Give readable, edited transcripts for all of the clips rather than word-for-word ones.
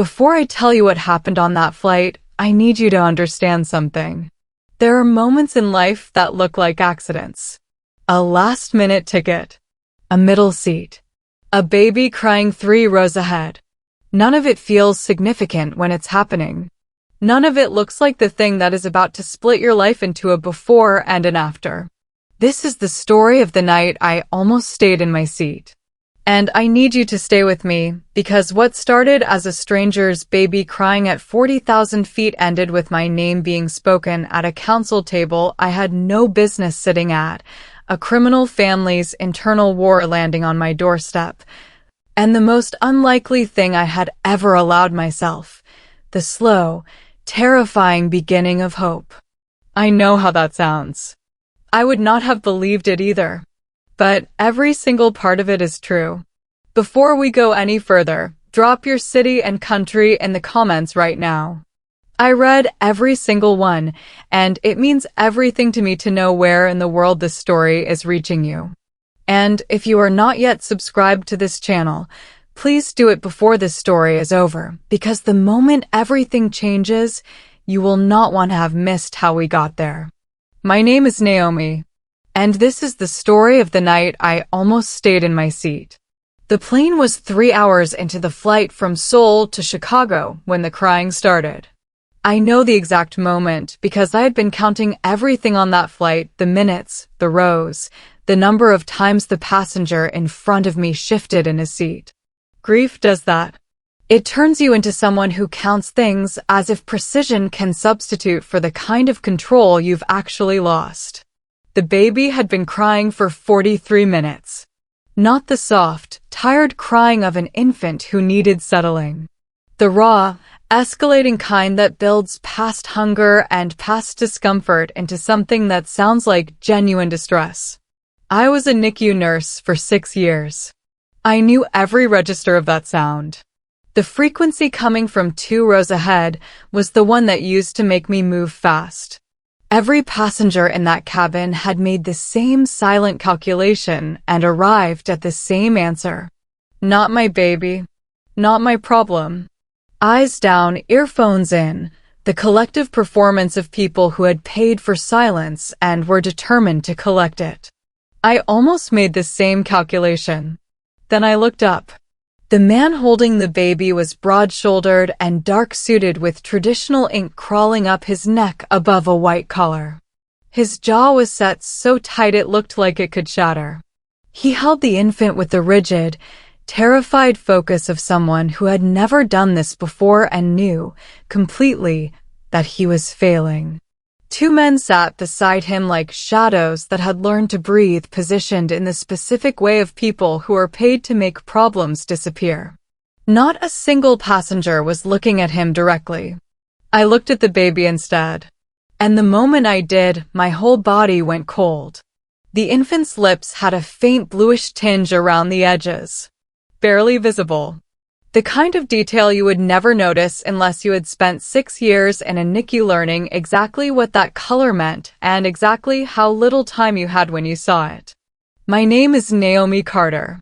Before I tell you what happened on that flight, I need you to understand something. There are moments in life that look like accidents. A last-minute ticket, a middle seat, a baby crying 3 rows ahead. None of it feels significant when it's happening. None of it looks like the thing that is about to split your life into a before and an after. This is the story of the night I almost stayed in my seat. And I need you to stay with me, because what started as a stranger's baby crying at 40,000 feet ended with my name being spoken at a council table I had no business sitting at, a criminal family's internal war landing on my doorstep, and the most unlikely thing I had ever allowed myself, the slow, terrifying beginning of hope. I know how that sounds. I would not have believed it either. But every single part of it is true. Before we go any further, drop your city and country in the comments right now. I read every single one, and it means everything to me to know where in the world this story is reaching you. And if you are not yet subscribed to this channel, please do it before this story is over, because the moment everything changes, you will not want to have missed how we got there. My name is Naomi, and this is the story of the night I almost stayed in my seat. The plane was 3 hours into the flight from Seoul to Chicago when the crying started. I know the exact moment because I had been counting everything on that flight, the minutes, the rows, the number of times the passenger in front of me shifted in his seat. Grief does that. It turns you into someone who counts things as if precision can substitute for the kind of control you've actually lost. The baby had been crying for 43 minutes. Not the soft, tired crying of an infant who needed settling. The raw, escalating kind that builds past hunger and past discomfort into something that sounds like genuine distress. I was a NICU nurse for 6 years. I knew every register of that sound. The frequency coming from 2 rows ahead was the one that used to make me move fast. Every passenger in that cabin had made the same silent calculation and arrived at the same answer. Not my baby. Not my problem. Eyes down, earphones in, the collective performance of people who had paid for silence and were determined to collect it. I almost made the same calculation. Then I looked up. The man holding the baby was broad-shouldered and dark-suited with traditional ink crawling up his neck above a white collar. His jaw was set so tight it looked like it could shatter. He held the infant with the rigid, terrified focus of someone who had never done this before and knew, completely, that he was failing. 2 men sat beside him like shadows that had learned to breathe, positioned in the specific way of people who are paid to make problems disappear. Not a single passenger was looking at him directly. I looked at the baby instead. And the moment I did, my whole body went cold. The infant's lips had a faint bluish tinge around the edges. Barely visible. The kind of detail you would never notice unless you had spent 6 years in a NICU learning exactly what that color meant and exactly how little time you had when you saw it. My name is Naomi Carter.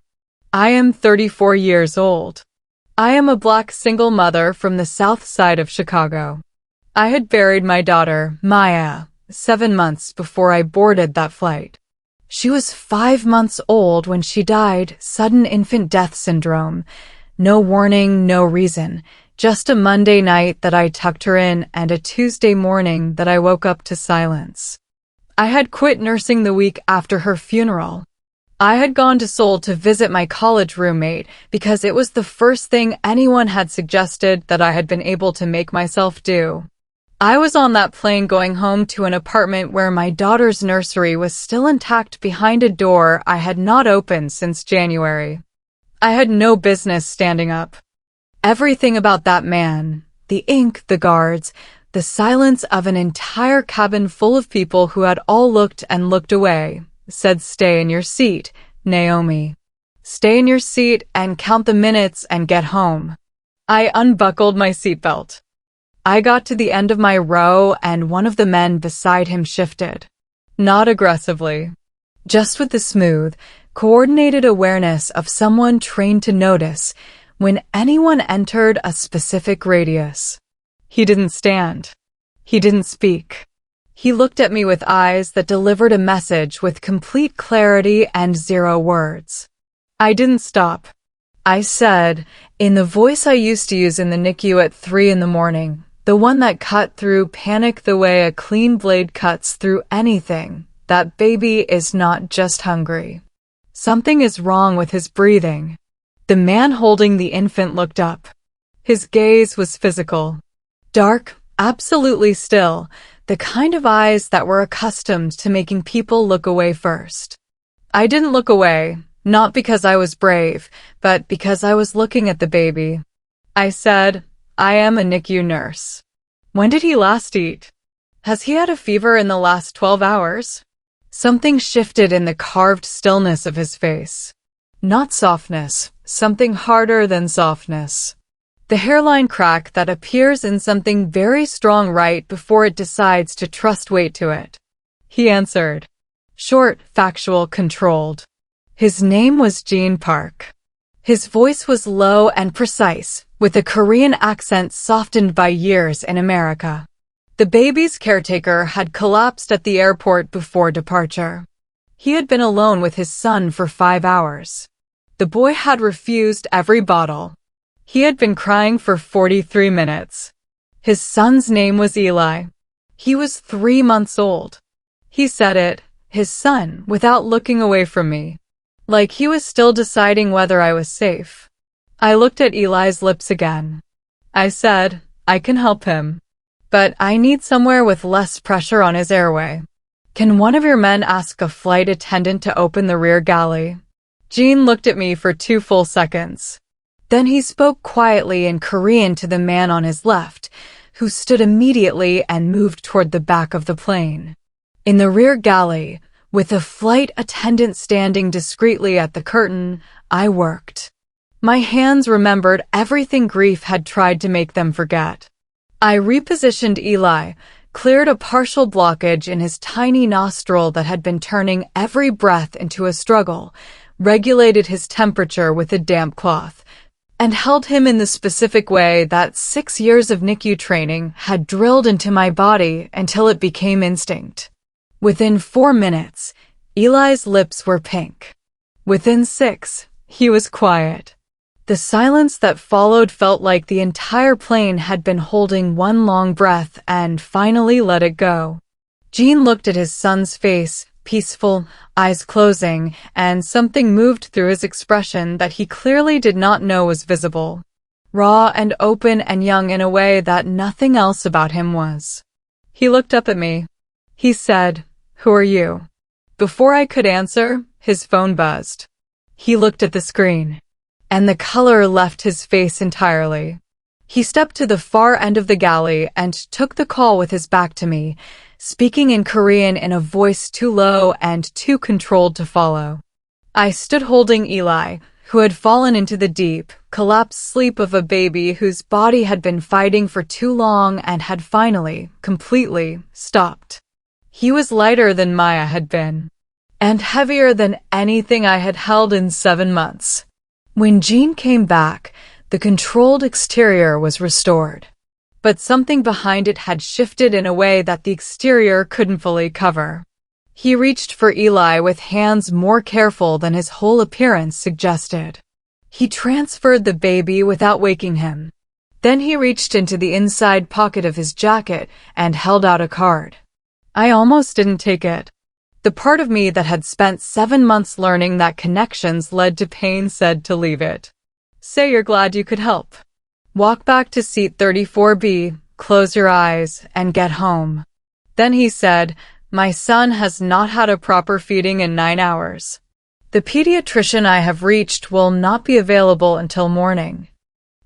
I am 34 years old. I am a Black single mother from the south side of Chicago. I had buried my daughter, Maya, 7 months before I boarded that flight. She was 5 months old when she died, sudden infant death syndrome. No warning, no reason, just a Monday night that I tucked her in and a Tuesday morning that I woke up to silence. I had quit nursing the week after her funeral. I had gone to Seoul to visit my college roommate because it was the first thing anyone had suggested that I had been able to make myself do. I was on that plane going home to an apartment where my daughter's nursery was still intact behind a door I had not opened since January. I had no business standing up. Everything about that man, the ink, the guards, the silence of an entire cabin full of people who had all looked and looked away, said, "Stay in your seat, Naomi. Stay in your seat and count the minutes and get home." I unbuckled my seatbelt. I got to the end of my row and one of the men beside him shifted. Not aggressively. Just with the smooth, coordinated awareness of someone trained to notice when anyone entered a specific radius. He didn't stand. He didn't speak. He looked at me with eyes that delivered a message with complete clarity and zero words. I didn't stop. I said, in the voice I used to use in the NICU at 3 in the morning, the one that cut through panic the way a clean blade cuts through anything, that baby is not just hungry. Something is wrong with his breathing. The man holding the infant looked up. His gaze was physical. Dark, absolutely still, the kind of eyes that were accustomed to making people look away first. I didn't look away, not because I was brave, but because I was looking at the baby. I said, I am a NICU nurse. When did he last eat? Has he had a fever in the last 12 hours? Something shifted in the carved stillness of his face. Not softness, something harder than softness. The hairline crack that appears in something very strong right before it decides to trust weight to it. He answered. Short, factual, controlled. His name was Gene Park. His voice was low and precise, with a Korean accent softened by years in America. The baby's caretaker had collapsed at the airport before departure. He had been alone with his son for 5 hours. The boy had refused every bottle. He had been crying for 43 minutes. His son's name was Eli. He was 3 months old. He said it, his son, without looking away from me. Like he was still deciding whether I was safe. I looked at Eli's lips again. I said, I can help him. But I need somewhere with less pressure on his airway. Can one of your men ask a flight attendant to open the rear galley? Gene looked at me for 2 full seconds. Then he spoke quietly in Korean to the man on his left, who stood immediately and moved toward the back of the plane. In the rear galley, with a flight attendant standing discreetly at the curtain, I worked. My hands remembered everything grief had tried to make them forget. I repositioned Eli, cleared a partial blockage in his tiny nostril that had been turning every breath into a struggle, regulated his temperature with a damp cloth, and held him in the specific way that 6 years of NICU training had drilled into my body until it became instinct. Within 4 minutes, Eli's lips were pink. Within 6, he was quiet. The silence that followed felt like the entire plane had been holding one long breath and finally let it go. Gene looked at his son's face, peaceful, eyes closing, and something moved through his expression that he clearly did not know was visible. Raw and open and young in a way that nothing else about him was. He looked up at me. He said, "Who are you?" Before I could answer, his phone buzzed. He looked at the screen, and the color left his face entirely. He stepped to the far end of the galley and took the call with his back to me, speaking in Korean in a voice too low and too controlled to follow. I stood holding Eli, who had fallen into the deep, collapsed sleep of a baby whose body had been fighting for too long and had finally, completely, stopped. He was lighter than Maya had been, and heavier than anything I had held in 7 months. When Gene came back, the controlled exterior was restored. But something behind it had shifted in a way that the exterior couldn't fully cover. He reached for Eli with hands more careful than his whole appearance suggested. He transferred the baby without waking him. Then he reached into the inside pocket of his jacket and held out a card. I almost didn't take it. The part of me that had spent 7 months learning that connections led to pain said to leave it. Say you're glad you could help. Walk back to seat 34B, close your eyes, and get home. Then he said, my son has not had a proper feeding in 9 hours. The pediatrician I have reached will not be available until morning.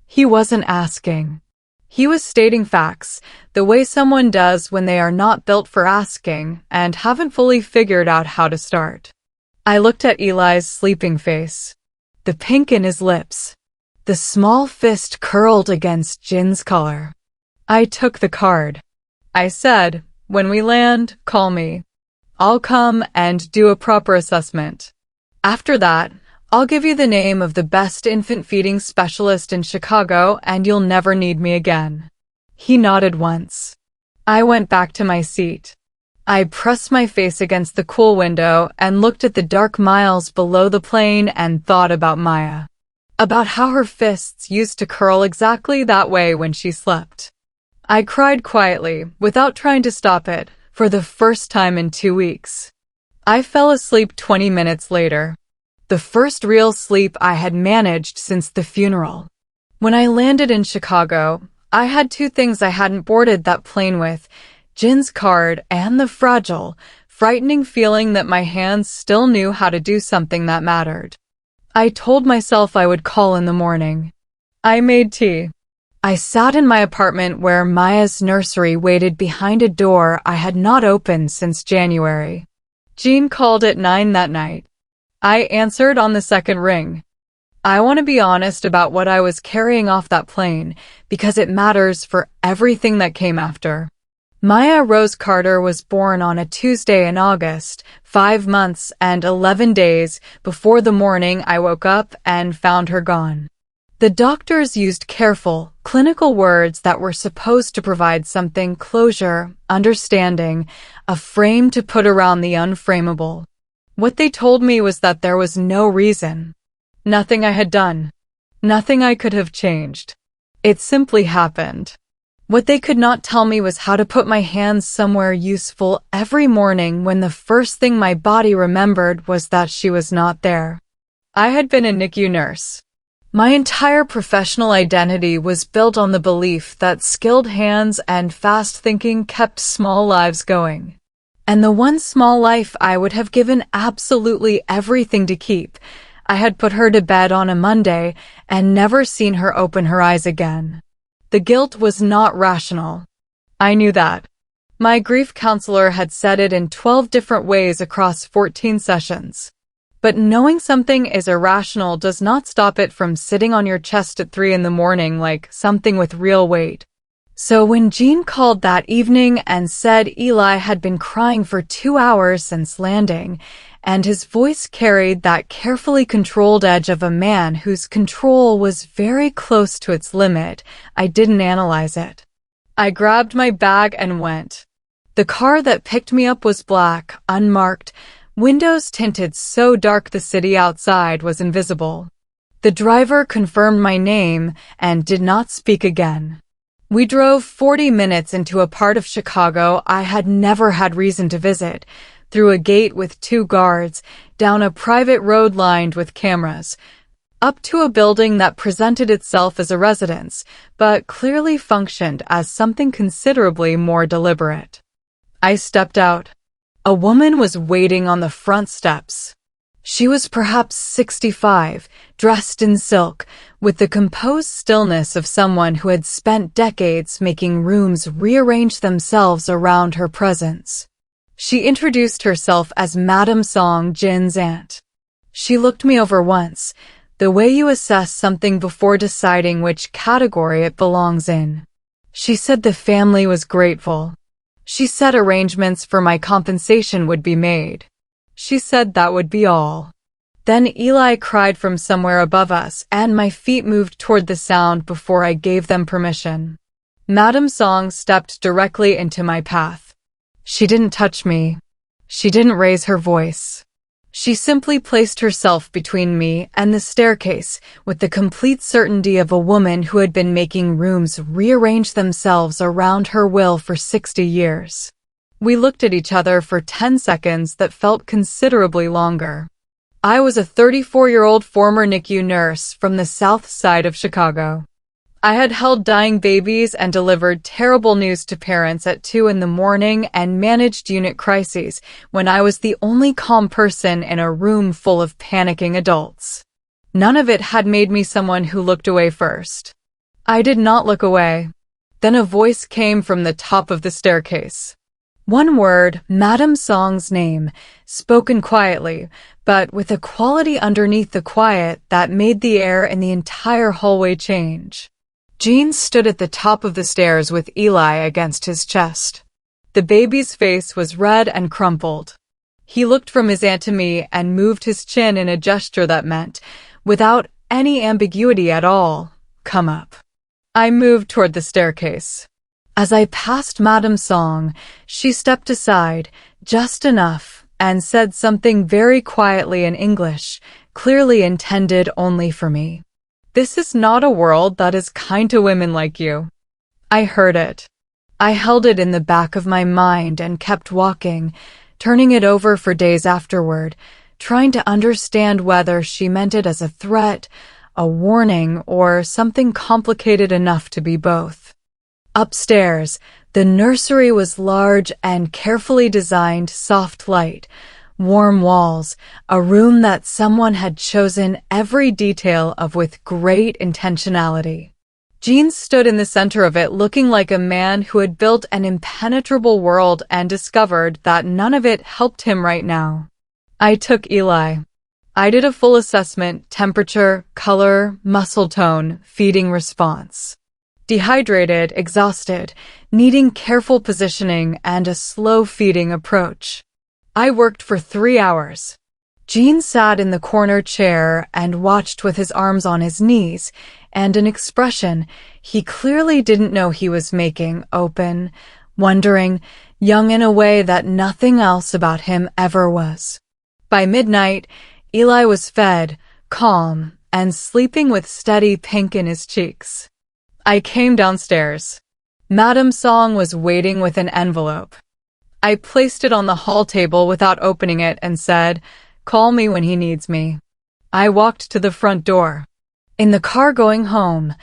He wasn't asking. He was stating facts, the way someone does when they are not built for asking and haven't fully figured out how to start. I looked at Eli's sleeping face. The pink in his lips. The small fist curled against Jin's collar. I took the card. I said, when we land, call me. I'll come and do a proper assessment. After that, I'll give you the name of the best infant feeding specialist in Chicago and you'll never need me again." He nodded once. I went back to my seat. I pressed my face against the cool window and looked at the dark miles below the plane and thought about Maya. About how her fists used to curl exactly that way when she slept. I cried quietly, without trying to stop it, for the first time in 2 weeks. I fell asleep 20 minutes later. The first real sleep I had managed since the funeral. When I landed in Chicago, I had 2 things I hadn't boarded that plane with: Jin's card and the fragile, frightening feeling that my hands still knew how to do something that mattered. I told myself I would call in the morning. I made tea. I sat in my apartment where Maya's nursery waited behind a door I had not opened since January. Jean called at 9 that night. I answered on the second ring. I want to be honest about what I was carrying off that plane, because it matters for everything that came after. Maya Rose Carter was born on a Tuesday in August, 5 months and 11 days before the morning I woke up and found her gone. The doctors used careful, clinical words that were supposed to provide something: closure, understanding, a frame to put around the unframeable. What they told me was that there was no reason. Nothing I had done. Nothing I could have changed. It simply happened. What they could not tell me was how to put my hands somewhere useful every morning when the first thing my body remembered was that she was not there. I had been a NICU nurse. My entire professional identity was built on the belief that skilled hands and fast thinking kept small lives going. And the one small life I would have given absolutely everything to keep, I had put her to bed on a Monday and never seen her open her eyes again. The guilt was not rational. I knew that. My grief counselor had said it in 12 different ways across 14 sessions. But knowing something is irrational does not stop it from sitting on your chest at 3 in the morning like something with real weight. So when Jean called that evening and said Eli had been crying for 2 hours since landing, and his voice carried that carefully controlled edge of a man whose control was very close to its limit, I didn't analyze it. I grabbed my bag and went. The car that picked me up was black, unmarked, windows tinted so dark the city outside was invisible. The driver confirmed my name and did not speak again. We drove 40 minutes into a part of Chicago I had never had reason to visit, through a gate with 2 guards, down a private road lined with cameras, up to a building that presented itself as a residence, but clearly functioned as something considerably more deliberate. I stepped out. A woman was waiting on the front steps. She was perhaps 65, dressed in silk, with the composed stillness of someone who had spent decades making rooms rearrange themselves around her presence. She introduced herself as Madame Song, Jin's aunt. She looked me over once, the way you assess something before deciding which category it belongs in. She said the family was grateful. She said arrangements for my compensation would be made. She said that would be all. Then Eli cried from somewhere above us, and my feet moved toward the sound before I gave them permission. Madame Song stepped directly into my path. She didn't touch me. She didn't raise her voice. She simply placed herself between me and the staircase with the complete certainty of a woman who had been making rooms rearrange themselves around her will for 60 years. We looked at each other for 10 seconds that felt considerably longer. I was a 34-year-old former NICU nurse from the south side of Chicago. I had held dying babies and delivered terrible news to parents at 2 in the morning and managed unit crises when I was the only calm person in a room full of panicking adults. None of it had made me someone who looked away first. I did not look away. Then a voice came from the top of the staircase. One word, Madame Song's name, spoken quietly, but with a quality underneath the quiet that made the air in the entire hallway change. Jean stood at the top of the stairs with Eli against his chest. The baby's face was red and crumpled. He looked from his aunt to me and moved his chin in a gesture that meant, without any ambiguity at all, come up. I moved toward the staircase. As I passed Madame Song, she stepped aside, just enough, and said something very quietly in English, clearly intended only for me. This is not a world that is kind to women like you. I heard it. I held it in the back of my mind and kept walking, turning it over for days afterward, trying to understand whether she meant it as a threat, a warning, or something complicated enough to be both. Upstairs, the nursery was large and carefully designed, soft light, warm walls, a room that someone had chosen every detail of with great intentionality. Jean stood in the center of it, looking like a man who had built an impenetrable world and discovered that none of it helped him right now. I took Eli. I did a full assessment: temperature, color, muscle tone, feeding response. Dehydrated, exhausted, needing careful positioning and a slow feeding approach. I worked for 3 hours. Jean sat in the corner chair and watched with his arms on his knees and an expression he clearly didn't know he was making, open, wondering, young in a way that nothing else about him ever was. By midnight, Eli was fed, calm, and sleeping with steady pink in his cheeks. I came downstairs. Madame Song was waiting with an envelope. I placed it on the hall table without opening it and said, "Call me when he needs me." I walked to the front door. In the car going home,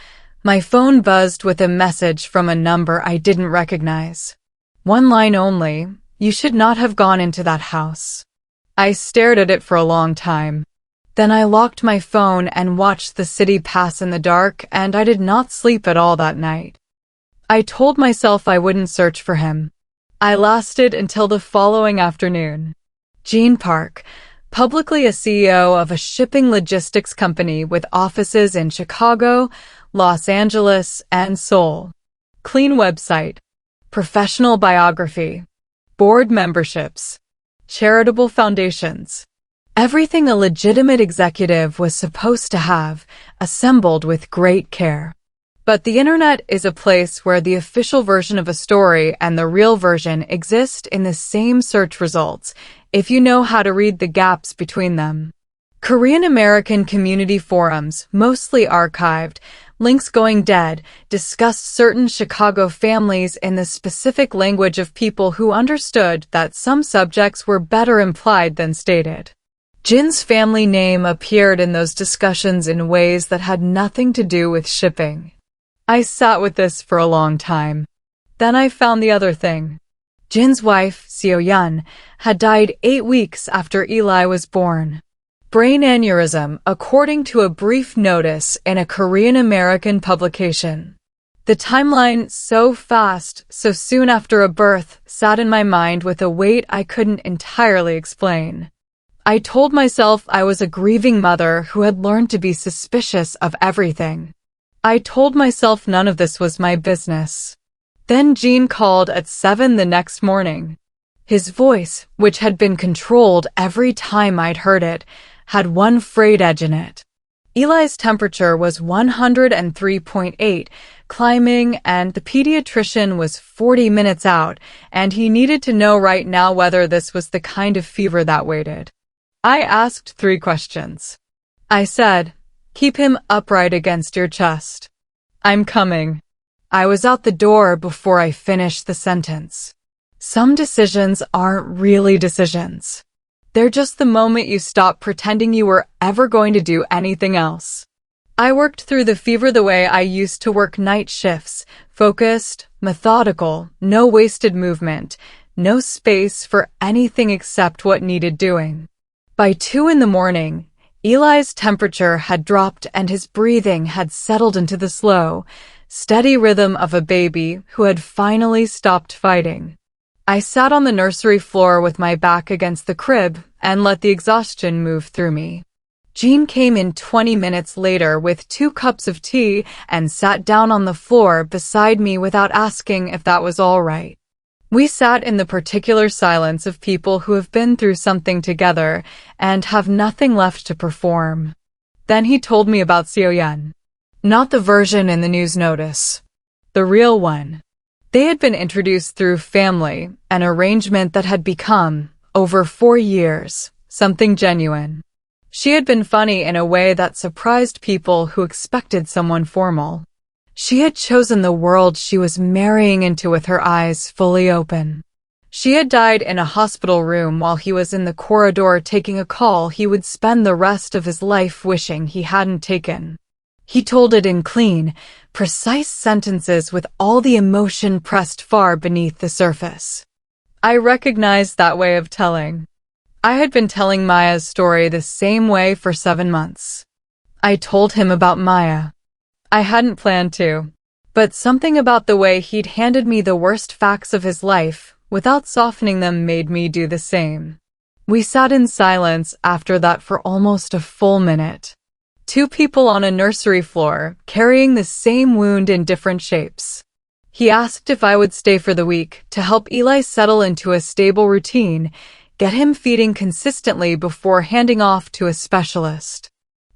my phone buzzed with a message from a number I didn't recognize. One line only: "You should not have gone into that house." I stared at it for a long time. Then I locked my phone and watched the city pass in the dark, and I did not sleep at all that night. I told myself I wouldn't search for him. I lasted until the following afternoon. Jean Park, publicly a CEO of a shipping logistics company with offices in Chicago, Los Angeles, and Seoul. Clean website. Professional biography. Board memberships. Charitable foundations. Everything a legitimate executive was supposed to have, assembled with great care. But the internet is a place where the official version of a story and the real version exist in the same search results, if you know how to read the gaps between them. Korean American community forums, mostly archived, links going dead, discussed certain Chicago families in the specific language of people who understood that some subjects were better implied than stated. Jin's family name appeared in those discussions in ways that had nothing to do with shipping. I sat with this for a long time. Then I found the other thing. Jin's wife, Seo-yeon, had died 8 weeks after Eli was born. Brain aneurysm, according to a brief notice in a Korean American publication. The timeline, so fast, so soon after a birth, sat in my mind with a weight I couldn't entirely explain. I told myself I was a grieving mother who had learned to be suspicious of everything. I told myself none of this was my business. Then Jean called at 7 the next morning. His voice, which had been controlled every time I'd heard it, had one frayed edge in it. Eli's temperature was 103.8, climbing, and the pediatrician was 40 minutes out, and he needed to know right now whether this was the kind of fever that waited. I asked 3 questions. I said, "Keep him upright against your chest." "I'm coming." I was out the door before I finished the sentence. Some decisions aren't really decisions. They're just the moment you stop pretending you were ever going to do anything else. I worked through the fever the way I used to work night shifts, focused, methodical, no wasted movement, no space for anything except what needed doing. By 2 in the morning, Eli's temperature had dropped and his breathing had settled into the slow, steady rhythm of a baby who had finally stopped fighting. I sat on the nursery floor with my back against the crib and let the exhaustion move through me. Jean came in 20 minutes later with 2 cups of tea and sat down on the floor beside me without asking if that was all right. We sat in the particular silence of people who have been through something together and have nothing left to perform. Then he told me about Xiaoyan. Not the version in the news notice. The real one. They had been introduced through family, an arrangement that had become, over 4 years, something genuine. She had been funny in a way that surprised people who expected someone formal. She had chosen the world she was marrying into with her eyes fully open. She had died in a hospital room while he was in the corridor taking a call he would spend the rest of his life wishing he hadn't taken. He told it in clean, precise sentences with all the emotion pressed far beneath the surface. I recognized that way of telling. I had been telling Maya's story the same way for 7 months. I told him about Maya. I hadn't planned to, but something about the way he'd handed me the worst facts of his life, without softening them, made me do the same. We sat in silence after that for almost a full minute. 2 people on a nursery floor, carrying the same wound in different shapes. He asked if I would stay for the week to help Eli settle into a stable routine, get him feeding consistently before handing off to a specialist.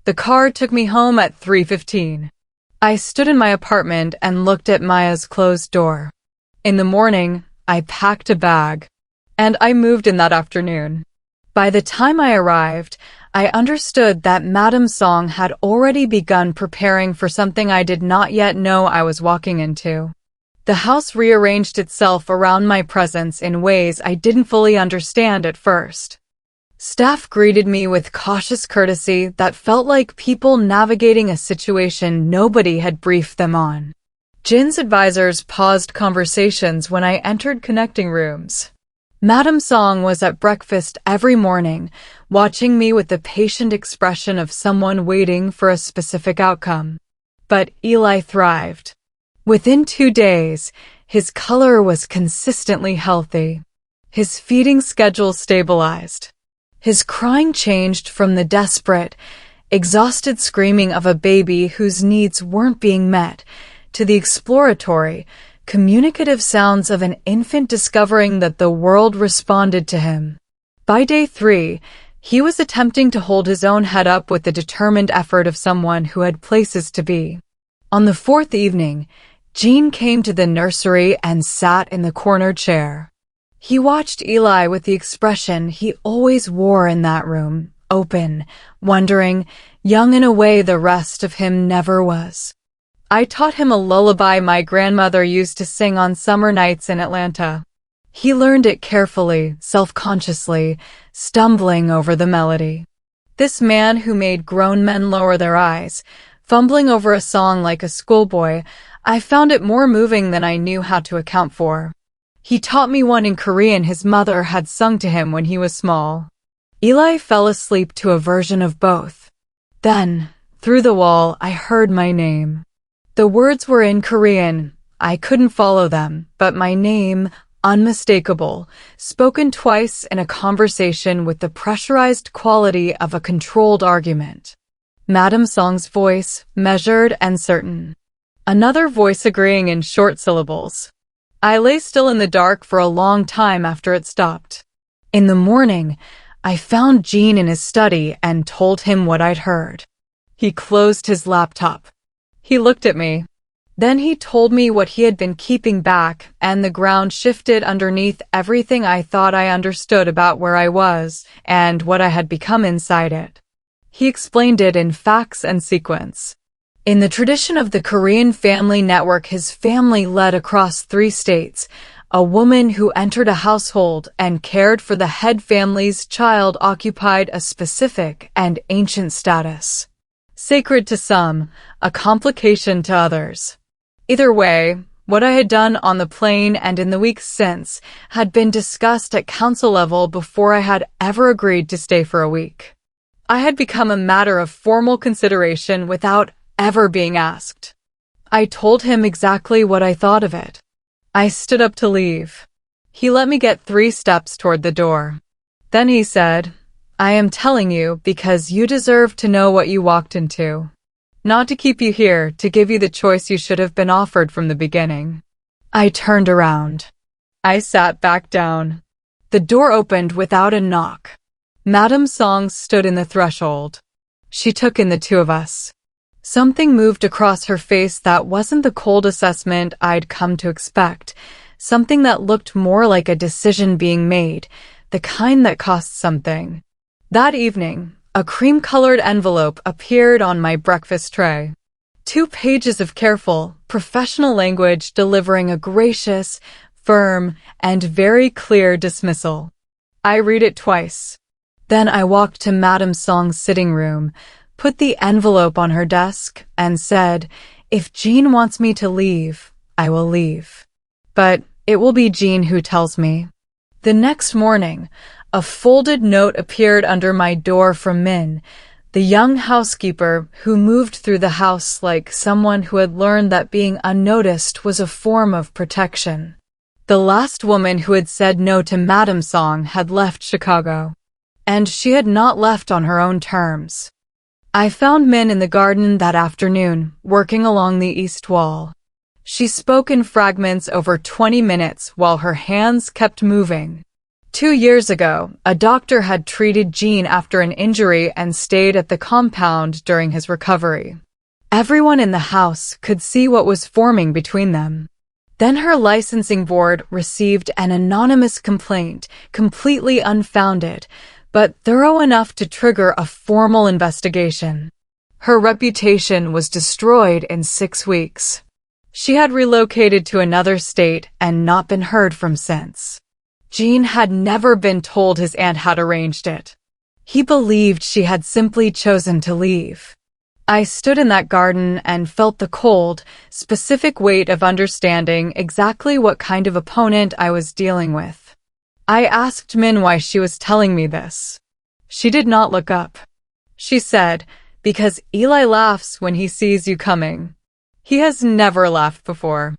The car took me home at 3:15. I stood in my apartment and looked at Maya's closed door. In the morning, I packed a bag, and I moved in that afternoon. By the time I arrived, I understood that Madame Song had already begun preparing for something I did not yet know I was walking into. The house rearranged itself around my presence in ways I didn't fully understand at first. Staff greeted me with cautious courtesy that felt like people navigating a situation nobody had briefed them on. Jin's advisors paused conversations when I entered connecting rooms. Madame Song was at breakfast every morning, watching me with the patient expression of someone waiting for a specific outcome. But Eli thrived. Within 2 days, his color was consistently healthy. His feeding schedule stabilized. His crying changed from the desperate, exhausted screaming of a baby whose needs weren't being met to the exploratory, communicative sounds of an infant discovering that the world responded to him. By day 3, he was attempting to hold his own head up with the determined effort of someone who had places to be. On the 4th evening, Jean came to the nursery and sat in the corner chair. He watched Eli with the expression he always wore in that room, open, wondering, young in a way the rest of him never was. I taught him a lullaby my grandmother used to sing on summer nights in Atlanta. He learned it carefully, self-consciously, stumbling over the melody. This man who made grown men lower their eyes, fumbling over a song like a schoolboy, I found it more moving than I knew how to account for. He taught me one in Korean his mother had sung to him when he was small. Eli fell asleep to a version of both. Then, through the wall, I heard my name. The words were in Korean. I couldn't follow them, but my name, unmistakable, spoken twice in a conversation with the pressurized quality of a controlled argument. Madame Song's voice, measured and certain. Another voice agreeing in short syllables. I lay still in the dark for a long time after it stopped. In the morning, I found Jean in his study and told him what I'd heard. He closed his laptop. He looked at me. Then he told me what he had been keeping back, and the ground shifted underneath everything I thought I understood about where I was and what I had become inside it. He explained it in facts and sequence. In the tradition of the Korean family network his family led across 3 states, a woman who entered a household and cared for the head family's child occupied a specific and ancient status. Sacred to some, a complication to others. Either way, what I had done on the plane and in the weeks since had been discussed at council level before I had ever agreed to stay for a week. I had become a matter of formal consideration without ever being asked. I told him exactly what I thought of it. I stood up to leave. He let me get 3 steps toward the door. Then he said, I am telling you because you deserve to know what you walked into. Not to keep you here, to give you the choice you should have been offered from the beginning. I turned around. I sat back down. The door opened without a knock. Madame Song stood in the threshold. She took in the two of us. Something moved across her face that wasn't the cold assessment I'd come to expect, something that looked more like a decision being made, the kind that cost something. That evening, a cream-colored envelope appeared on my breakfast tray. 2 pages of careful, professional language delivering a gracious, firm, and very clear dismissal. I read it twice. Then I walked to Madame Song's sitting room, put the envelope on her desk, and said, "If Jean wants me to leave, I will leave. But it will be Jean who tells me." The next morning, a folded note appeared under my door from Min, the young housekeeper who moved through the house like someone who had learned that being unnoticed was a form of protection. The last woman who had said no to Madame Song had left Chicago, and she had not left on her own terms. I found Min in the garden that afternoon, working along the east wall. She spoke in fragments over 20 minutes while her hands kept moving. 2 years ago, a doctor had treated Jean after an injury and stayed at the compound during his recovery. Everyone in the house could see what was forming between them. Then her licensing board received an anonymous complaint, completely unfounded, but thorough enough to trigger a formal investigation. Her reputation was destroyed in 6 weeks. She had relocated to another state and not been heard from since. Jean had never been told his aunt had arranged it. He believed she had simply chosen to leave. I stood in that garden and felt the cold, specific weight of understanding exactly what kind of opponent I was dealing with. I asked Min why she was telling me this. She did not look up. She said, "Because Eli laughs when he sees you coming." He has never laughed before.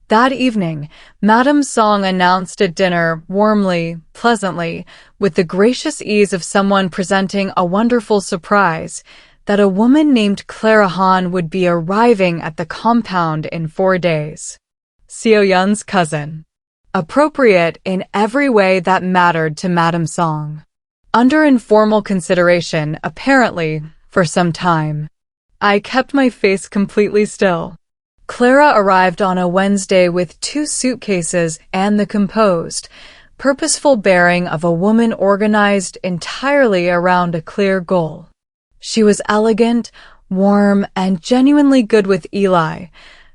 That evening, Madame Song announced at dinner, warmly, pleasantly, with the gracious ease of someone presenting a wonderful surprise, that a woman named Clara Han would be arriving at the compound in 4 days. Seo Yun's cousin. Appropriate in every way that mattered to Madame Song. Under informal consideration, apparently, for some time. I kept my face completely still. Clara arrived on a Wednesday with 2 suitcases and the composed, purposeful bearing of a woman organized entirely around a clear goal. She was elegant, warm, and genuinely good with Eli,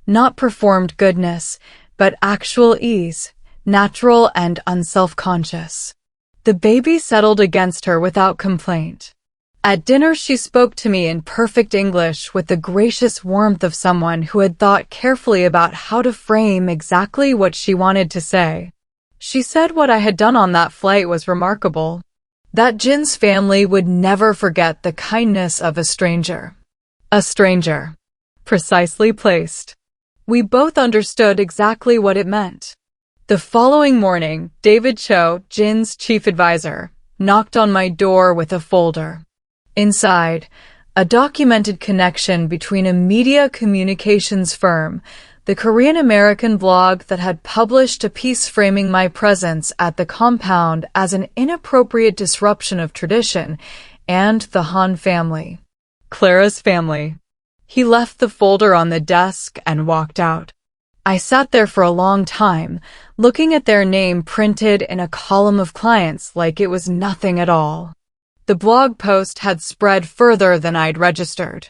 not performed goodness, but actual ease, natural and unself-conscious. The baby settled against her without complaint. At dinner she spoke to me in perfect English with the gracious warmth of someone who had thought carefully about how to frame exactly what she wanted to say. She said what I had done on that flight was remarkable. That Jin's family would never forget the kindness of a stranger. A stranger. Precisely placed. We both understood exactly what it meant. The following morning, David Cho, Jin's chief advisor, knocked on my door with a folder. Inside, a documented connection between a media communications firm, the Korean-American blog that had published a piece framing my presence at the compound as an inappropriate disruption of tradition, and the Han family. Clara's family. He left the folder on the desk and walked out. I sat there for a long time, looking at their name printed in a column of clients like it was nothing at all. The blog post had spread further than I'd registered.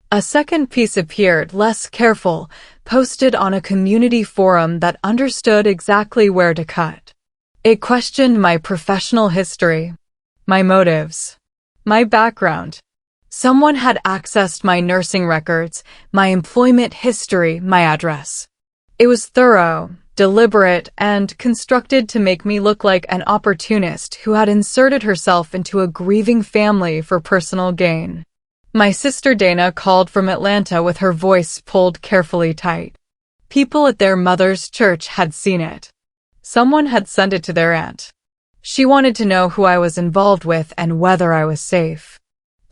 A second piece appeared, less careful, posted on a community forum that understood exactly where to cut. It questioned my professional history, my motives, my background. Someone had accessed my nursing records, my employment history, my address. It was thorough, deliberate, and constructed to make me look like an opportunist who had inserted herself into a grieving family for personal gain. My sister Dana called from Atlanta with her voice pulled carefully tight. People at their mother's church had seen it. Someone had sent it to their aunt. She wanted to know who I was involved with and whether I was safe.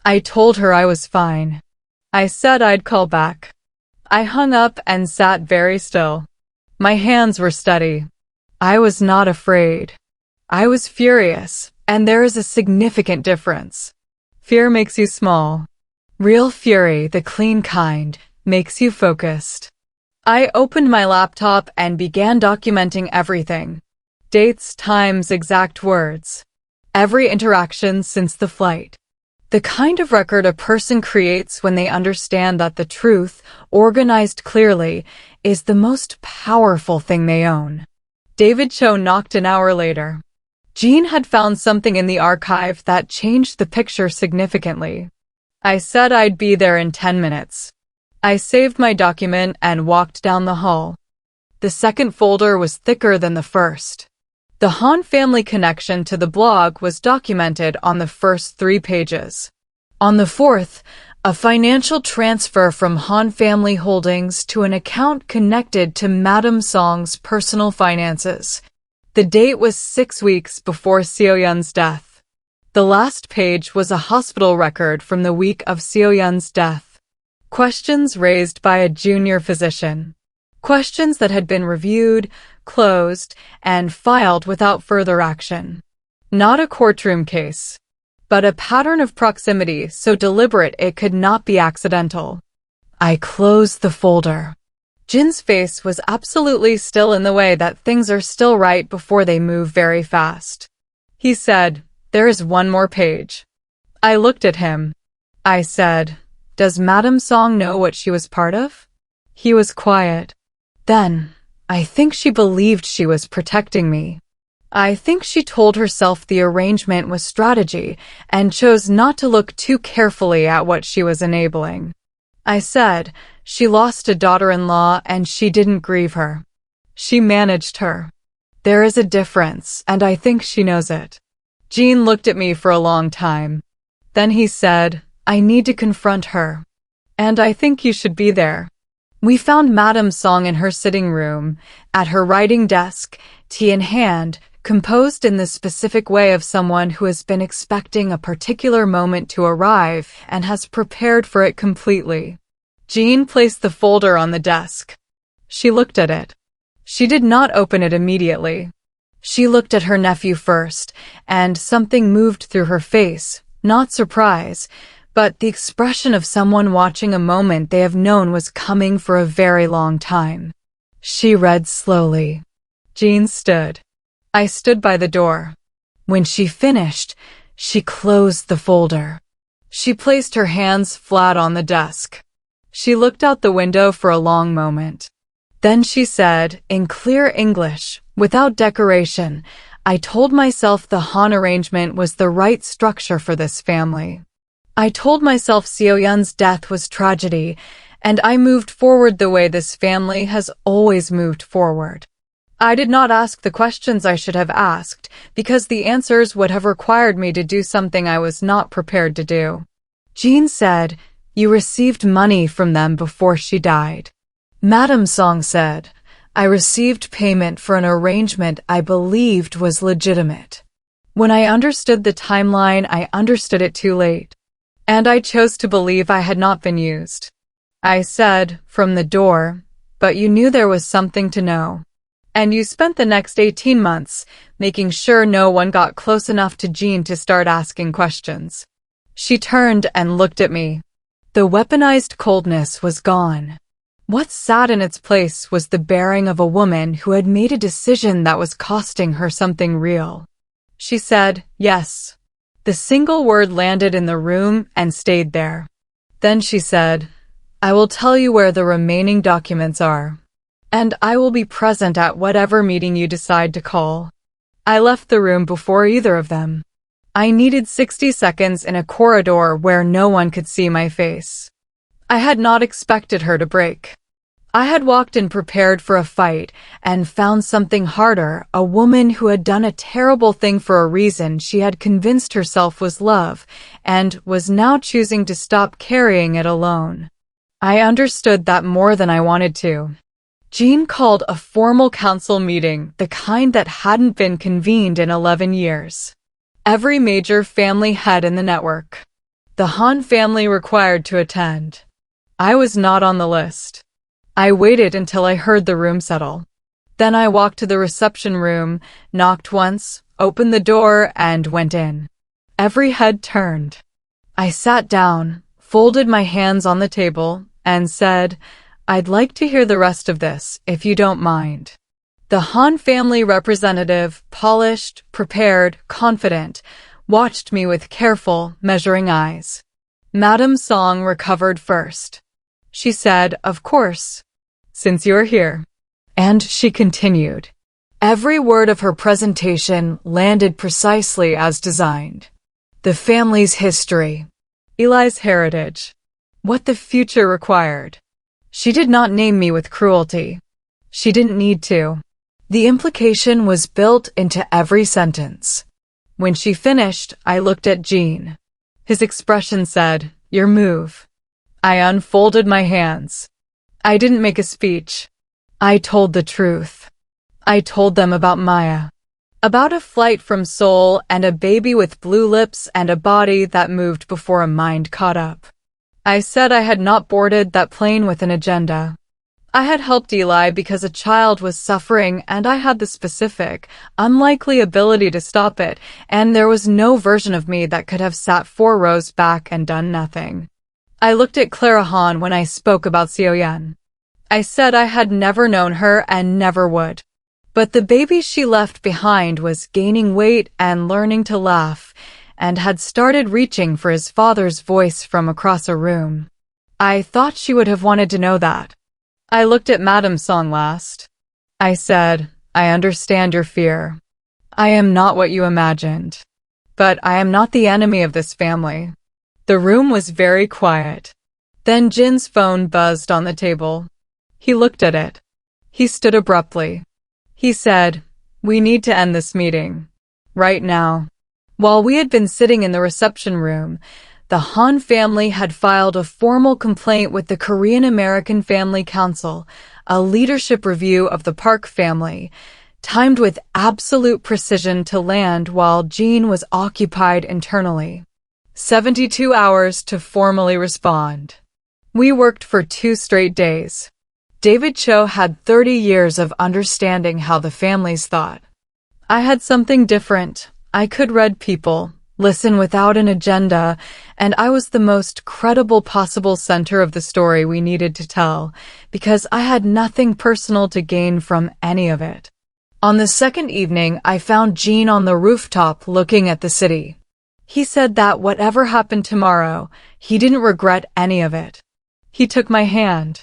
I told her I was fine. I said I'd call back. I hung up and sat very still. My hands were steady. I was not afraid. I was furious, and there is a significant difference. Fear makes you small. Real fury, the clean kind, makes you focused. I opened my laptop and began documenting everything. Dates, times, exact words. Every interaction since the flight. The kind of record a person creates when they understand that the truth, organized clearly, is the most powerful thing they own. David Cho knocked an hour later. Jean had found something in the archive that changed the picture significantly. I said I'd be there in 10 minutes. I saved my document and walked down the hall. The second folder was thicker than the first. The Han family connection to the blog was documented on the first 3 pages. On the fourth, a financial transfer from Han family holdings to an account connected to Madame Song's personal finances. The date was 6 weeks before Seo-yun's death. The last page was a hospital record from the week of Seo-yun's death. Questions raised by a junior physician. Questions that had been reviewed, closed, and filed without further action. Not a courtroom case, but a pattern of proximity so deliberate it could not be accidental. I closed the folder. Jin's face was absolutely still in the way that things are still right before they move very fast. He said, "There is one more page." I looked at him. I said, "Does Madame Song know what she was part of?" He was quiet. Then, I think she believed she was protecting me. I think she told herself the arrangement was strategy and chose not to look too carefully at what she was enabling. I said, she lost a daughter-in-law and she didn't grieve her. She managed her. There is a difference, and I think she knows it. Jean looked at me for a long time. Then he said, "I need to confront her. And I think you should be there." We found Madame Song in her sitting room, at her writing desk, tea in hand, composed in the specific way of someone who has been expecting a particular moment to arrive and has prepared for it completely. Jean placed the folder on the desk. She looked at it. She did not open it immediately. She looked at her nephew first, and something moved through her face, not surprise, but the expression of someone watching a moment they have known was coming for a very long time. She read slowly. Jean stood. I stood by the door. When she finished, she closed the folder. She placed her hands flat on the desk. She looked out the window for a long moment. Then she said, in clear English, without decoration, "I told myself the Han arrangement was the right structure for this family. I told myself Seo-yun's death was tragedy, and I moved forward the way this family has always moved forward. I did not ask the questions I should have asked, because the answers would have required me to do something I was not prepared to do." Jean said, "You received money from them before she died." Madame Song said, "I received payment for an arrangement I believed was legitimate. When I understood the timeline, I understood it too late. And I chose to believe I had not been used." I said, from the door, "But you knew there was something to know. And you spent the next 18 months making sure no one got close enough to Jean to start asking questions." She turned and looked at me. The weaponized coldness was gone. What sat in its place was the bearing of a woman who had made a decision that was costing her something real. She said, "Yes." The single word landed in the room and stayed there. Then she said, "I will tell you where the remaining documents are. And I will be present at whatever meeting you decide to call." I left the room before either of them. I needed 60 seconds in a corridor where no one could see my face. I had not expected her to break. I had walked in prepared for a fight and found something harder, a woman who had done a terrible thing for a reason she had convinced herself was love and was now choosing to stop carrying it alone. I understood that more than I wanted to. Jean called a formal council meeting, the kind that hadn't been convened in 11 years. Every major family head in the network. The Han family required to attend. I was not on the list. I waited until I heard the room settle. Then I walked to the reception room, knocked once, opened the door, and went in. Every head turned. I sat down, folded my hands on the table, and said, "I'd like to hear the rest of this, if you don't mind." The Han family representative, polished, prepared, confident, watched me with careful, measuring eyes. Madame Song recovered first. She said, "Of course, since you're here." And she continued. Every word of her presentation landed precisely as designed. The family's history, Eli's heritage, what the future required. She did not name me with cruelty. She didn't need to. The implication was built into every sentence. When she finished, I looked at Jean. His expression said, "Your move." I unfolded my hands. I didn't make a speech. I told the truth. I told them about Maya. About a flight from Seoul and a baby with blue lips and a body that moved before a mind caught up. I said I had not boarded that plane with an agenda. I had helped Eli because a child was suffering and I had the specific, unlikely ability to stop it, and there was no version of me that could have sat 4 rows back and done nothing. I looked at Clara Han when I spoke about Xiaoyan. I said I had never known her and never would. But the baby she left behind was gaining weight and learning to laugh, and had started reaching for his father's voice from across a room. I thought she would have wanted to know that. I looked at Madame Song last. I said, "I understand your fear. I am not what you imagined. But I am not the enemy of this family." The room was very quiet. Then Jin's phone buzzed on the table. He looked at it. He stood abruptly. He said, "We need to end this meeting. Right now." While we had been sitting in the reception room, the Han family had filed a formal complaint with the Korean American Family Council, a leadership review of the Park family, timed with absolute precision to land while Jean was occupied internally. 72 hours to formally respond. We worked for 2 straight days. David Cho had 30 years of understanding how the families thought. I had something different. I could read people, listen without an agenda, and I was the most credible possible center of the story we needed to tell, because I had nothing personal to gain from any of it. On the second evening, I found Jean on the rooftop looking at the city. He said that whatever happened tomorrow, he didn't regret any of it. He took my hand.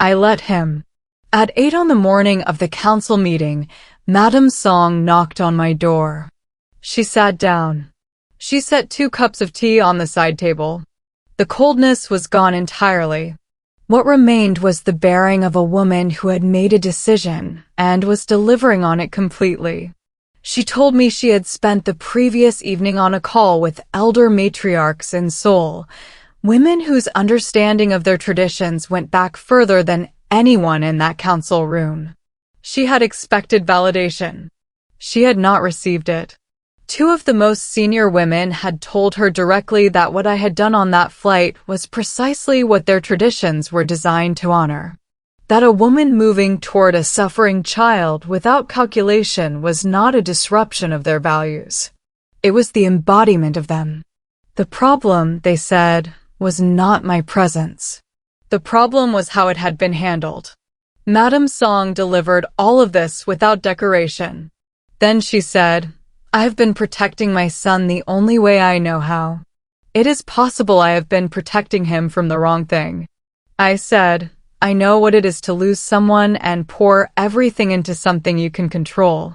I let him. At 8 on the morning of the council meeting, Madame Song knocked on my door. She sat down. She set 2 cups of tea on the side table. The coldness was gone entirely. What remained was the bearing of a woman who had made a decision and was delivering on it completely. She told me she had spent the previous evening on a call with elder matriarchs in Seoul, women whose understanding of their traditions went back further than anyone in that council room. She had expected validation. She had not received it. 2 of the most senior women had told her directly that what I had done on that flight was precisely what their traditions were designed to honor. That a woman moving toward a suffering child without calculation was not a disruption of their values. It was the embodiment of them. The problem, they said, was not my presence. The problem was how it had been handled. Madame Song delivered all of this without decoration. Then she said, "I have been protecting my son the only way I know how. It is possible I have been protecting him from the wrong thing." I said, "I know what it is to lose someone and pour everything into something you can control.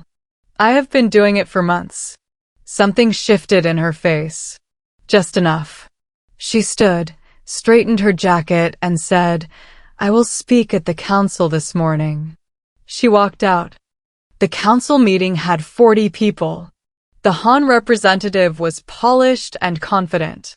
I have been doing it for months." Something shifted in her face. Just enough. She stood, straightened her jacket, and said, "I will speak at the council this morning." She walked out. The council meeting had 40 people. The Han representative was polished and confident.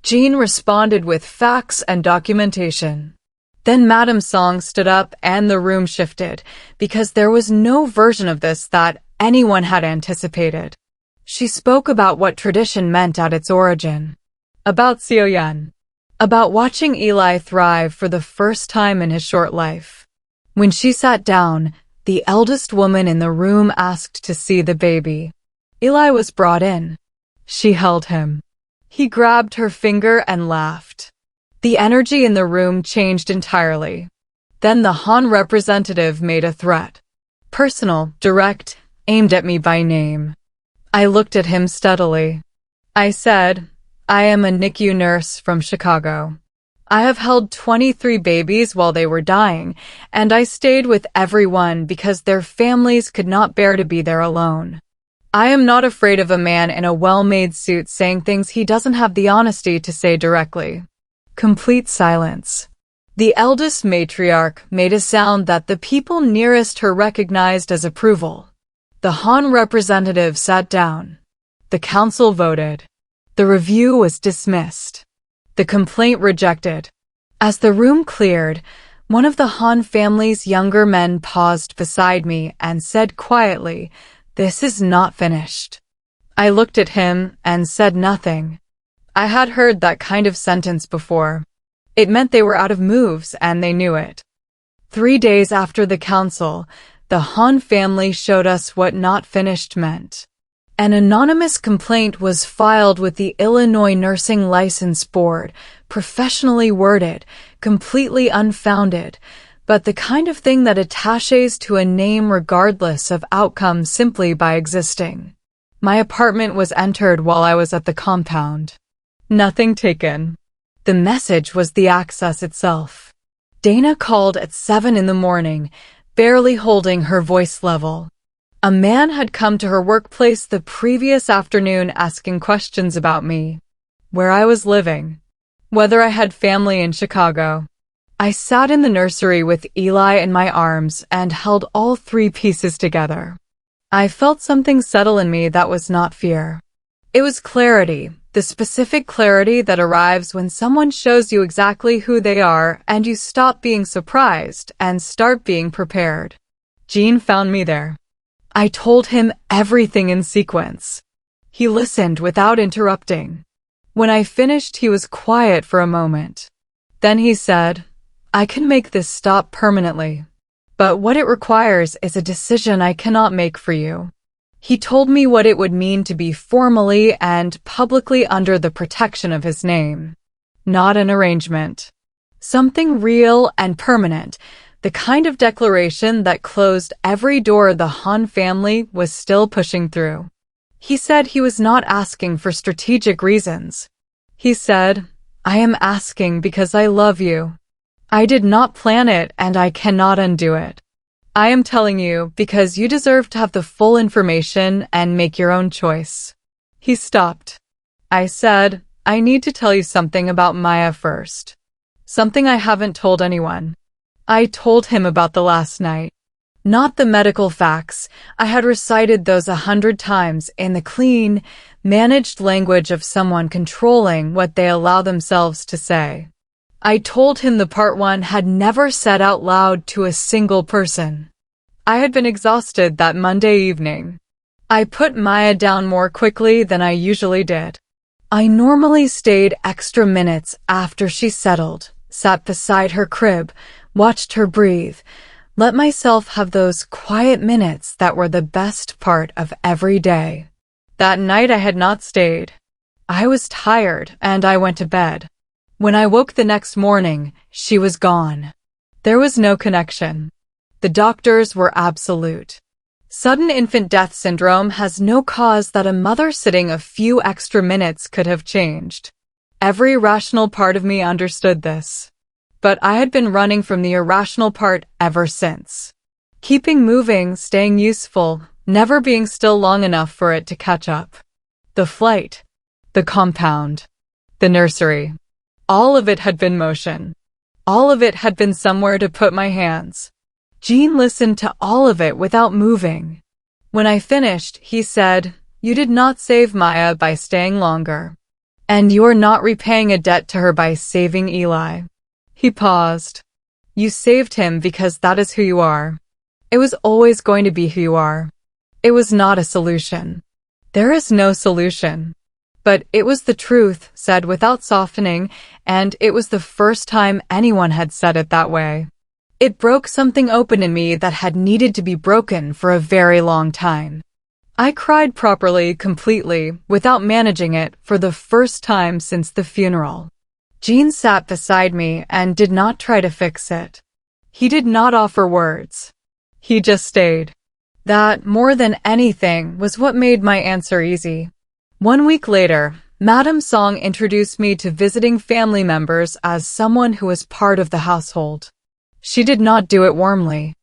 Jean responded with facts and documentation. Then Madame Song stood up and the room shifted, because there was no version of this that anyone had anticipated. She spoke about what tradition meant at its origin. About Xiaoyan. About watching Eli thrive for the first time in his short life. When she sat down, The eldest woman in the room asked to see the baby. Eli was brought in. She held him. He grabbed her finger and laughed. The energy in the room changed entirely. Then the Han representative made a threat. Personal, direct, aimed at me by name. I looked at him steadily. I said, I am a NICU nurse from Chicago. I have held 23 babies while they were dying, and I stayed with everyone because their families could not bear to be there alone. I am not afraid of a man in a well-made suit saying things he doesn't have the honesty to say directly. Complete silence. The eldest matriarch made a sound that the people nearest her recognized as approval. The Han representative sat down. The council voted. The review was dismissed. The complaint rejected. As the room cleared, one of the Han family's younger men paused beside me and said quietly, "This is not finished." I looked at him and said nothing. I had heard that kind of sentence before. It meant they were out of moves and they knew it. 3 days after the council, the Han family showed us what not finished meant. An anonymous complaint was filed with the Illinois Nursing License Board, professionally worded, completely unfounded, but the kind of thing that attaches to a name regardless of outcome simply by existing. My apartment was entered while I was at the compound. Nothing taken. The message was the access itself. Dana called at 7 in the morning, barely holding her voice level. A man had come to her workplace the previous afternoon asking questions about me, where I was living, whether I had family in Chicago. I sat in the nursery with Eli in my arms and held all 3 pieces together. I felt something settle in me that was not fear. It was clarity, the specific clarity that arrives when someone shows you exactly who they are and you stop being surprised and start being prepared. Gene found me there. I told him everything in sequence. He listened without interrupting. When I finished, he was quiet for a moment. Then he said, "I can make this stop permanently, but what it requires is a decision I cannot make for you." He told me what it would mean to be formally and publicly under the protection of his name. Not an arrangement. Something real and permanent. The kind of declaration that closed every door the Han family was still pushing through. He said he was not asking for strategic reasons. He said, "I am asking because I love you. I did not plan it and I cannot undo it. I am telling you because you deserve to have the full information and make your own choice." He stopped. I said, "I need to tell you something about Maya first. Something I haven't told anyone." I told him about the last night. Not the medical facts. I had recited those 100 times in the clean, managed language of someone controlling what they allow themselves to say. I told him the part one had never said out loud to a single person. I had been exhausted that Monday evening. I put Maya down more quickly than I usually did. I normally stayed extra minutes after she settled, sat beside her crib, watched her breathe, let myself have those quiet minutes that were the best part of every day. That night I had not stayed. I was tired and I went to bed. When I woke the next morning, she was gone. There was no connection. The doctors were absolute. Sudden infant death syndrome has no cause that a mother sitting a few extra minutes could have changed. Every rational part of me understood this. But I had been running from the irrational part ever since. Keeping moving, staying useful, never being still long enough for it to catch up. The flight, the compound, the nursery. All of it had been motion. All of it had been somewhere to put my hands. Gene listened to all of it without moving. When I finished, he said, "You did not save Maya by staying longer. And you're not repaying a debt to her by saving Eli." He paused. "You saved him because that is who you are. It was always going to be who you are. It was not a solution. There is no solution." But it was the truth, said without softening, and it was the first time anyone had said it that way. It broke something open in me that had needed to be broken for a very long time. I cried properly, completely, without managing it, for the first time since the funeral. Gene sat beside me and did not try to fix it. He did not offer words. He just stayed. That, more than anything, was what made my answer easy. 1 week later, Madame Song introduced me to visiting family members as someone who was part of the household. She did not do it warmly.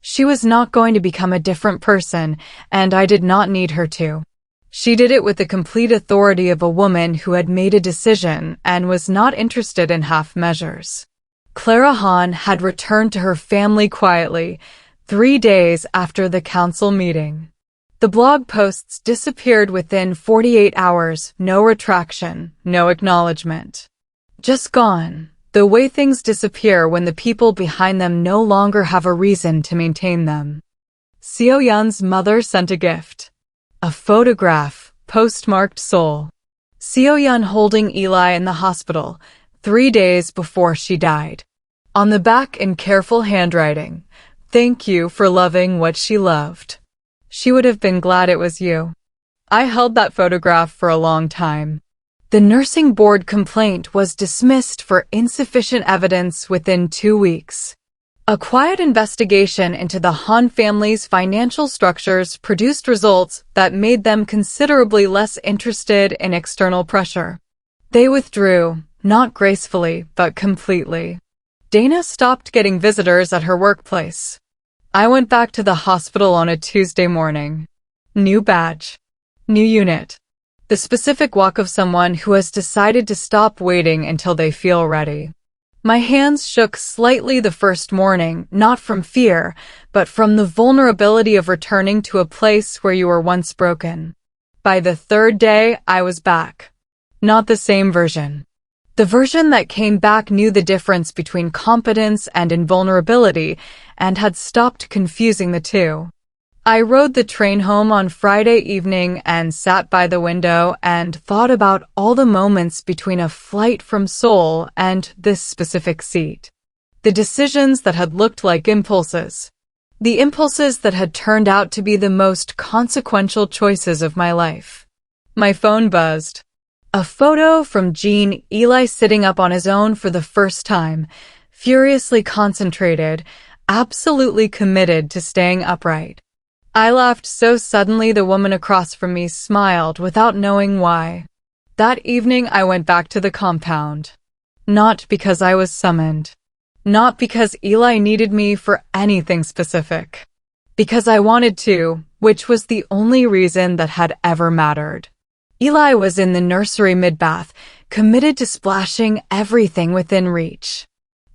She was not going to become a different person, and I did not need her to. She did it with the complete authority of a woman who had made a decision and was not interested in half measures. Clara Han had returned to her family quietly, 3 days after the council meeting. The blog posts disappeared within 48 hours, no retraction, no acknowledgement. Just gone, the way things disappear when the people behind them no longer have a reason to maintain them. Seo Yun's mother sent a gift. A photograph, postmarked Seoul. Seo Yun holding Eli in the hospital, 3 days before she died. On the back in careful handwriting, "Thank you for loving what she loved. She would have been glad it was you." I held that photograph for a long time. The nursing board complaint was dismissed for insufficient evidence within 2 weeks. A quiet investigation into the Han family's financial structures produced results that made them considerably less interested in external pressure. They withdrew, not gracefully, but completely. Dana stopped getting visitors at her workplace. I went back to the hospital on a Tuesday morning. New badge. New unit. The specific walk of someone who has decided to stop waiting until they feel ready. My hands shook slightly the first morning, not from fear, but from the vulnerability of returning to a place where you were once broken. By the 3rd day, I was back. Not the same version. The version that came back knew the difference between competence and invulnerability and had stopped confusing the two. I rode the train home on Friday evening and sat by the window and thought about all the moments between a flight from Seoul and this specific seat. The decisions that had looked like impulses. The impulses that had turned out to be the most consequential choices of my life. My phone buzzed. A photo from Gene, Eli sitting up on his own for the first time, furiously concentrated, absolutely committed to staying upright. I laughed so suddenly the woman across from me smiled without knowing why. That evening I went back to the compound. Not because I was summoned. Not because Eli needed me for anything specific. Because I wanted to, which was the only reason that had ever mattered. Eli was in the nursery mid-bath, committed to splashing everything within reach.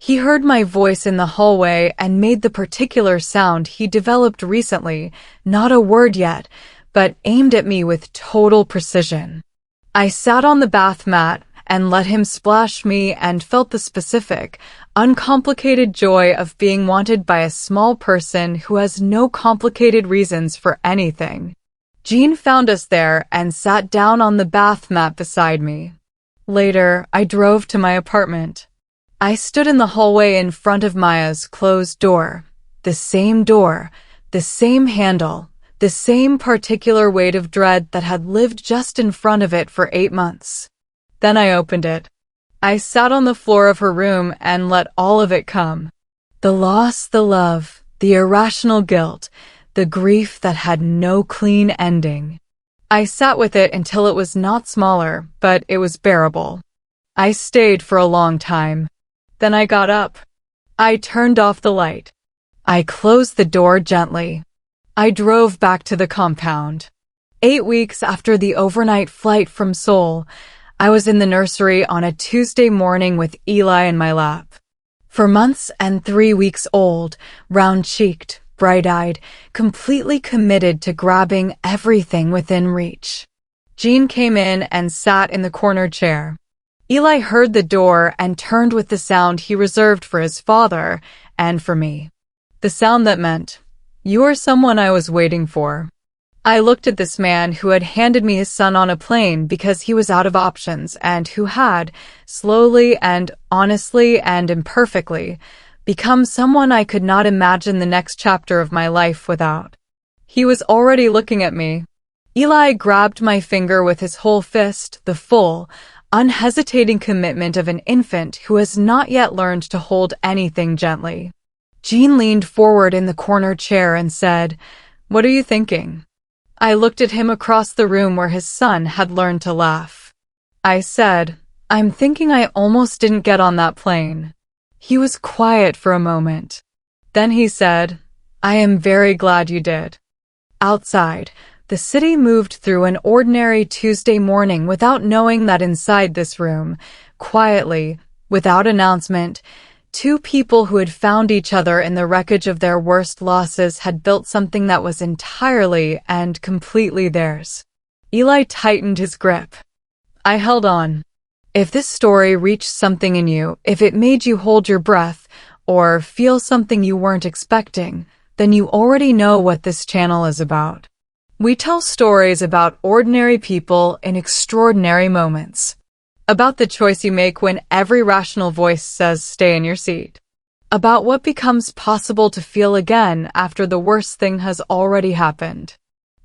He heard my voice in the hallway and made the particular sound he developed recently, not a word yet, but aimed at me with total precision. I sat on the bath mat and let him splash me and felt the specific, uncomplicated joy of being wanted by a small person who has no complicated reasons for anything. Gene found us there and sat down on the bath mat beside me. Later, I drove to my apartment. I stood in the hallway in front of Maya's closed door. The same handle, the same particular weight of dread that had lived just in front of it for 8 months. Then I opened it. I sat on the floor of her room and let all of it come. The loss, the love, the irrational guilt, the grief that had no clean ending. I sat with it until it was not smaller, but it was bearable. I stayed for a long time. Then I got up. I turned off the light. I closed the door gently. I drove back to the compound. 8 weeks after the overnight flight from Seoul, I was in the nursery on a Tuesday morning with Eli in my lap. 4 months and 3 weeks old, round-cheeked, bright-eyed, completely committed to grabbing everything within reach. Gene came in and sat in the corner chair. Eli heard the door and turned with the sound he reserved for his father and for me. The sound that meant, "You are someone I was waiting for." I looked at this man who had handed me his son on a plane because he was out of options and who had, slowly and honestly and imperfectly, become someone I could not imagine the next chapter of my life without. He was already looking at me. Eli grabbed my finger with his whole fist, the full, unhesitating commitment of an infant who has not yet learned to hold anything gently. Jean leaned forward in the corner chair and said, "What are you thinking?" I looked at him across the room where his son had learned to laugh. I said, "I'm thinking I almost didn't get on that plane." He was quiet for a moment. Then he said, "I am very glad you did." Outside, the city moved through an ordinary Tuesday morning without knowing that inside this room, quietly, without announcement, two people who had found each other in the wreckage of their worst losses had built something that was entirely and completely theirs. Eli tightened his grip. I held on. If this story reached something in you, if it made you hold your breath, or feel something you weren't expecting, then you already know what this channel is about. We tell stories about ordinary people in extraordinary moments. About the choice you make when every rational voice says stay in your seat. About what becomes possible to feel again after the worst thing has already happened.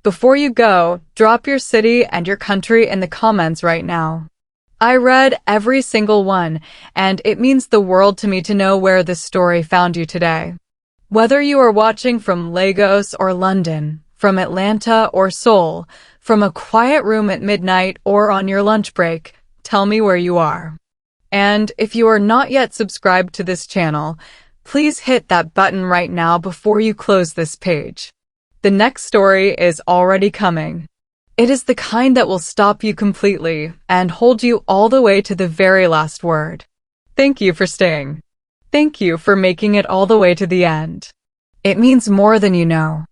Before you go, drop your city and your country in the comments right now. I read every single one, and it means the world to me to know where this story found you today. Whether you are watching from Lagos or London, from Atlanta or Seoul, from a quiet room at midnight or on your lunch break, tell me where you are. And if you are not yet subscribed to this channel, please hit that button right now before you close this page. The next story is already coming. It is the kind that will stop you completely and hold you all the way to the very last word. Thank you for staying. Thank you for making it all the way to the end. It means more than you know.